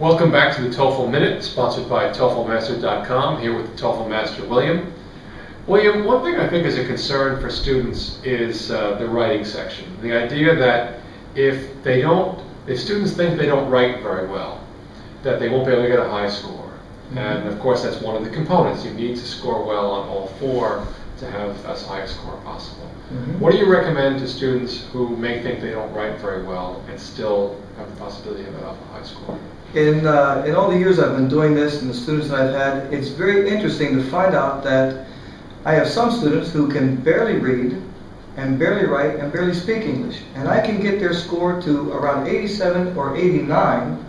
Welcome back to the TOEFL Minute, sponsored by toeflmaster.com, here with the TOEFL Master, William. William, one thing I think is a concern for students is the writing section. The idea that if students think they don't write very well, that they won't be able to get a high score. Mm-hmm. And of course that's one of the components. You need to score well on all four to have as high a score possible. Mm-hmm. What do you recommend to students who may think they don't write very well and still have the possibility of a high score? In all the years I've been doing this and the students that I've had, it's very interesting to find out that I have some students who can barely read and barely write and barely speak English. And I can get their score to around 87 or 89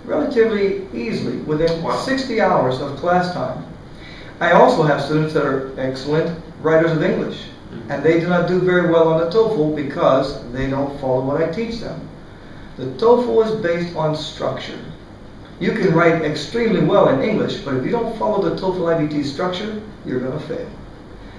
relatively easily within 60 hours of class time. I also have students that are excellent writers of English, and they do not do very well on the TOEFL because they don't follow what I teach them. The TOEFL is based on structure. You can write extremely well in English, but if you don't follow the toefl-ibt structure, you're going to fail.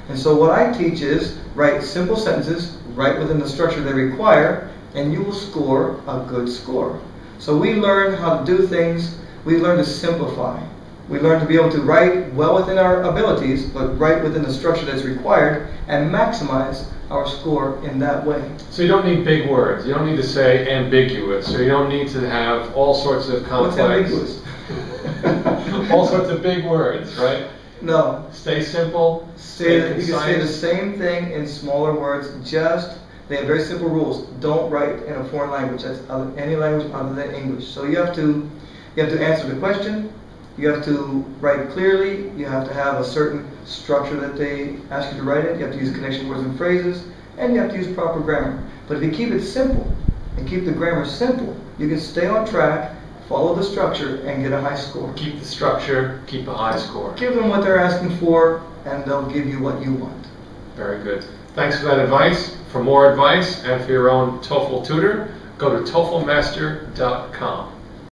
And so what I teach is write simple sentences, right within the structure they require, and you will score a good score. So we learn how to do things, we learn to simplify. We learn to be able to write well within our abilities, but write within the structure that's required, and maximize our score in that way. So you don't need big words. You don't need to say ambiguous, or you don't need to have all sorts of complex... What's ambiguous? All sorts of big words, right? No. Stay simple, You can say the same thing in smaller words, they have very simple rules. Don't write in a foreign language, that's any language other than English. So you have to answer the question, you have to write clearly, you have to have a certain structure that they ask you to write it, you have to use connection words and phrases, and you have to use proper grammar. But if you keep it simple, and keep the grammar simple, you can stay on track, follow the structure, and get a high score. Keep the structure, keep a high score. Give them what they're asking for, and they'll give you what you want. Very good. Thanks for that advice. For more advice and for your own TOEFL tutor, go to toeflmaster.com.